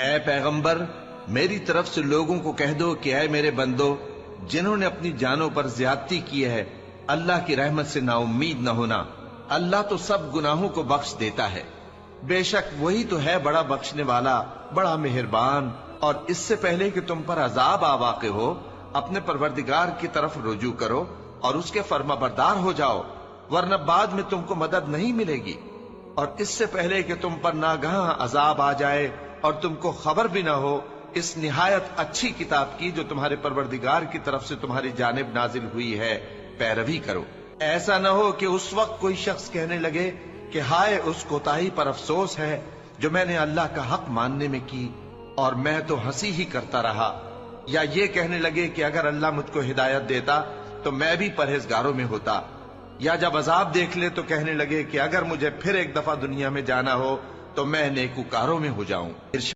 اے پیغمبر، میری طرف سے لوگوں کو کہہ دو کہ اے میرے بندو، جنہوں نے اپنی جانوں پر زیادتی کی ہے، اللہ کی رحمت سے نا امید نہ ہونا۔ اللہ تو سب گناہوں کو بخش دیتا ہے، بے شک وہی تو ہے بڑا بخشنے والا، بڑا مہربان۔ اور اس سے پہلے کہ تم پر عذاب آ واقع ہو، اپنے پروردگار کی طرف رجوع کرو اور اس کے فرما بردار ہو جاؤ، ورنہ بعد میں تم کو مدد نہیں ملے گی۔ اور اس سے پہلے کہ تم پر ناگہاں عذاب آ جائے اور تم کو خبر بھی نہ ہو، اس نہایت اچھی کتاب کی جو تمہارے پروردگار کی طرف سے تمہاری جانب نازل ہوئی ہے پیروی کرو۔ ایسا نہ ہو کہ اس وقت کوئی شخص کہنے لگے کہ ہائے اس کوتاہی پر افسوس ہے جو میں نے اللہ کا حق ماننے میں کی، اور میں تو ہنسی ہی کرتا رہا۔ یا یہ کہنے لگے کہ اگر اللہ مجھ کو ہدایت دیتا تو میں بھی پرہیزگاروں میں ہوتا۔ یا جب عذاب دیکھ لے تو کہنے لگے کہ اگر مجھے پھر ایک دفعہ دنیا میں جانا ہو تو میں نیکوکاروں میں ہو جاؤں۔